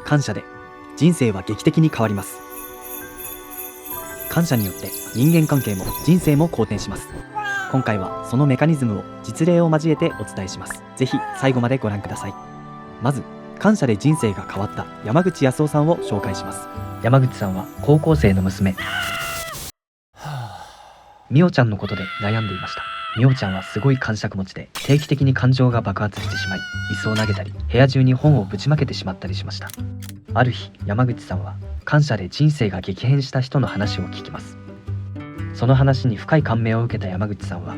感謝で人生は劇的に変わります。感謝によって人間関係も人生も好転します。今回はそのメカニズムを実例を交えてお伝えします。ぜひ最後までご覧ください。まず感謝で人生が変わった山口康夫さんを紹介します。山口さんは高校生の娘みおちゃんのことで悩んでいました。みおちゃんはすごい感触持ちで定期的に感情が爆発してしまい、椅子を投げたり部屋中に本をぶちまけてしまったりしました。ある日、山口さんは感謝で人生が激変した人の話を聞きます。その話に深い感銘を受けた山口さんは、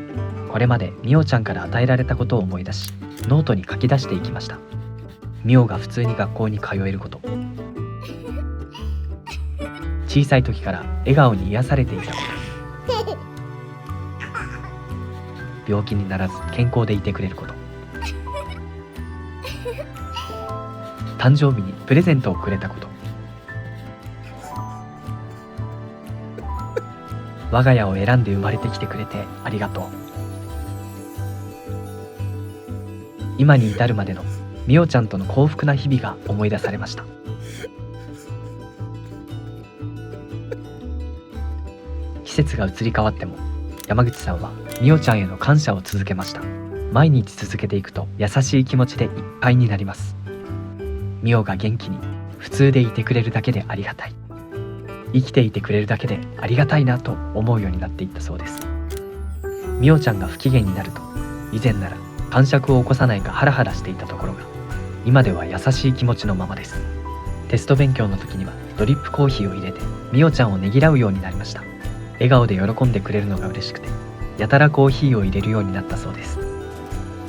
これまでみおちゃんから与えられたことを思い出し、ノートに書き出していきました。みおが普通に学校に通えること、小さい時から笑顔に癒されていたこと、病気にならず健康でいてくれること、誕生日にプレゼントをくれたこと、我が家を選んで生まれてきてくれてありがとう。今に至るまでのみおちゃんとの幸福な日々が思い出されました。季節が移り変わっても山口さんはみおちゃんへの感謝を続けました。毎日続けていくと優しい気持ちでいっぱいになります。みおが元気に普通でいてくれるだけでありがたい、生きていてくれるだけでありがたいなと思うようになっていったそうです。みおちゃんが不機嫌になると、以前なら感触を起こさないかハラハラしていたところが、今では優しい気持ちのままです。テスト勉強の時にはドリップコーヒーを入れてみおちゃんをねぎらうようになりました。笑顔で喜んでくれるのが嬉しくて、やたらコーヒーを入れるようになったそうです。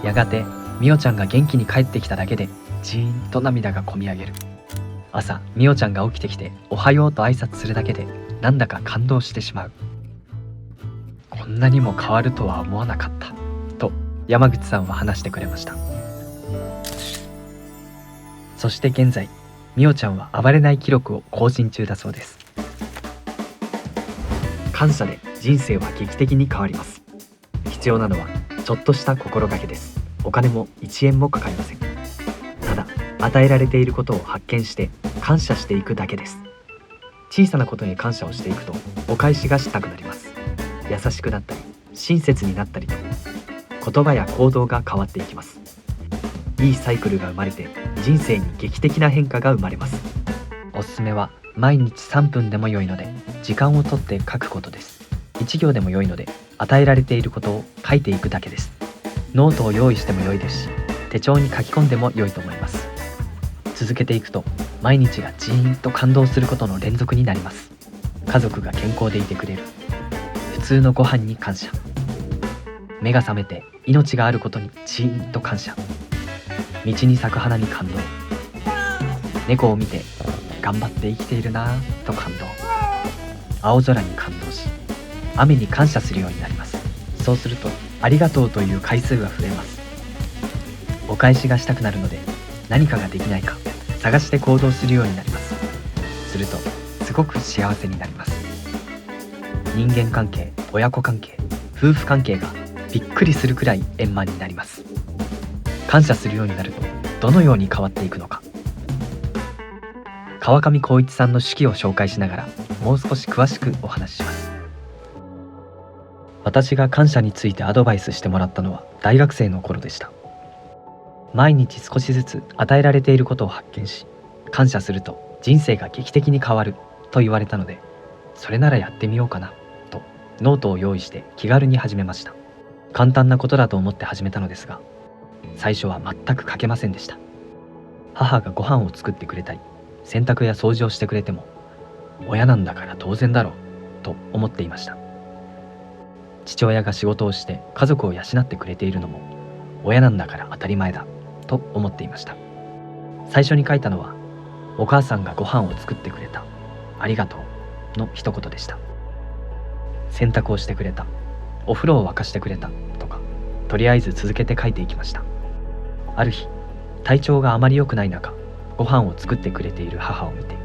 やがてみおちゃんが元気に帰ってきただけでジーンと涙がこみ上げる。朝みおちゃんが起きてきておはようと挨拶するだけでなんだか感動してしまう。こんなにも変わるとは思わなかったと山口さんは話してくれました。そして現在、みおちゃんは暴れない記録を更新中だそうです。感謝で人生は劇的に変わります。必要なのはちょっとした心がけです。お金も1円もかかりません。ただ与えられていることを発見して感謝していくだけです。小さなことに感謝をしていくとお返しがしたくなります。優しくなったり親切になったりと、言葉や行動が変わっていきます。いいサイクルが生まれて人生に劇的な変化が生まれます。おすすめは毎日3分でも良いので時間をとって書くことです。1行でも良いので与えられていることを書いていくだけです。ノートを用意しても良いですし、手帳に書き込んでも良いと思います。続けていくと毎日がジーンと感動することの連続になります。家族が健康でいてくれる、普通のご飯に感謝、目が覚めて命があることにジーンと感謝、道に咲く花に感動、猫を見て頑張って生きているなぁと感動、青空に感動し雨に感謝するようになります。そうするとありがとうという回数が増えます。お返しがしたくなるので何かができないか探して行動するようになります。するとすごく幸せになります。人間関係、親子関係、夫婦関係がびっくりするくらい円満になります。感謝するようになるとどのように変わっていくのか、川上浩一さんの手記を紹介しながらもう少し詳しくお話しします。私が感謝についてアドバイスしてもらったのは大学生の頃でした。毎日少しずつ与えられていることを発見し、感謝すると人生が劇的に変わると言われたので、それならやってみようかなとノートを用意して気軽に始めました。簡単なことだと思って始めたのですが、最初は全く書けませんでした。母がご飯を作ってくれたり洗濯や掃除をしてくれても、親なんだから当然だろうと思っていました。父親が仕事をして家族を養ってくれているのも親なんだから当たり前だと思っていました。最初に書いたのは、お母さんがご飯を作ってくれた、ありがとうの一言でした。洗濯をしてくれた、お風呂を沸かしてくれたとか、とりあえず続けて書いていきました。ある日、体調があまり良くない中、ご飯を作ってくれている母を見て、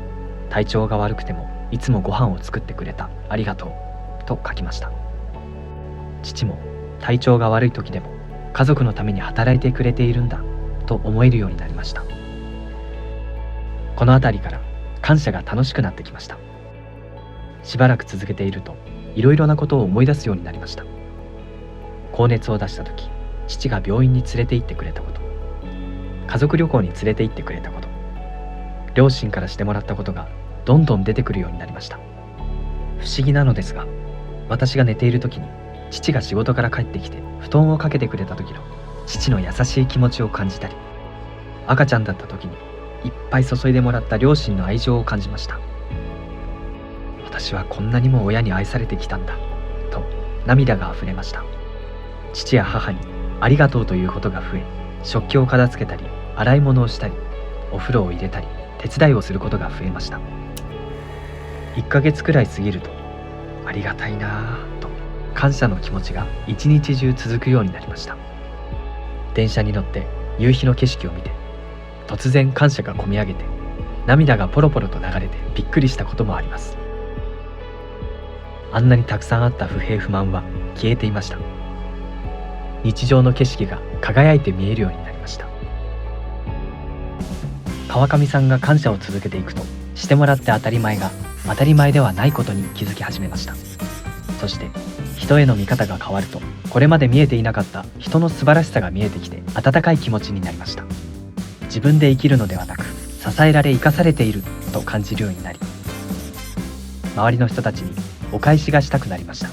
体調が悪くてもいつもご飯を作ってくれた、ありがとうと書きました。父も体調が悪い時でも家族のために働いてくれているんだと思えるようになりました。この辺りから感謝が楽しくなってきました。しばらく続けているといろいろなことを思い出すようになりました。高熱を出した時、父が病院に連れて行ってくれたこと、家族旅行に連れて行ってくれたこと、両親からしてもらったことがどんどん出てくるようになりました。不思議なのですが、私が寝ている時に父が仕事から帰ってきて布団をかけてくれた時の父の優しい気持ちを感じたり、赤ちゃんだった時にいっぱい注いでもらった両親の愛情を感じました。私はこんなにも親に愛されてきたんだと涙があふれました。父や母にありがとうということが増え、食器を片付けたり洗い物をしたりお風呂を入れたり手伝いをすることが増えました。1ヶ月くらい過ぎると、ありがたいなぁと感謝の気持ちが一日中続くようになりました。電車に乗って夕日の景色を見て、突然感謝がこみ上げて涙がポロポロと流れてびっくりしたこともあります。あんなにたくさんあった不平不満は消えていました。日常の景色が輝いて見えるようになりました。川上さんが感謝を続けていくと、してもらって当たり前が当たり前ではないことに気づき始めました。そして人への見方が変わると、これまで見えていなかった人の素晴らしさが見えてきて、温かい気持ちになりました。自分で生きるのではなく、支えられ生かされていると感じるようになり、周りの人たちにお返しがしたくなりました。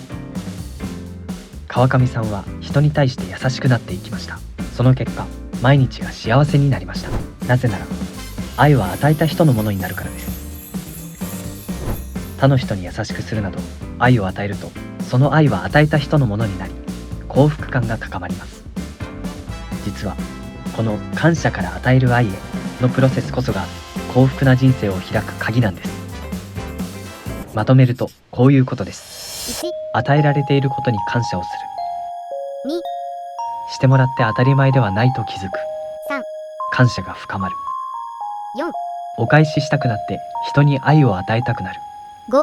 川上さんは人に対して優しくなっていきました。その結果、毎日が幸せになりました。なぜなら、愛は与えた人のものになるからです。他の人に優しくするなど愛を与えると、その愛は与えた人のものになり、幸福感が高まります。実はこの感謝から与える愛へのプロセスこそが幸福な人生を開く鍵なんです。まとめるとこういうことです。与えられていることに感謝をする。2、してもらって当たり前ではないと気づく。3、感謝が深まる。4、お返ししたくなって人に愛を与えたくなる。5、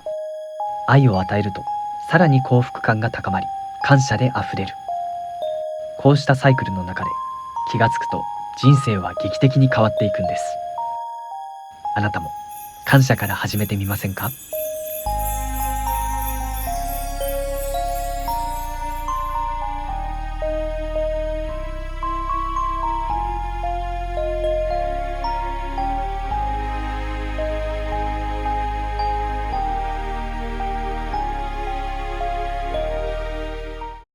愛を与えるとさらに幸福感が高まり、感謝であふれる。こうしたサイクルの中で気がつくと人生は劇的に変わっていくんです。あなたも感謝から始めてみませんか？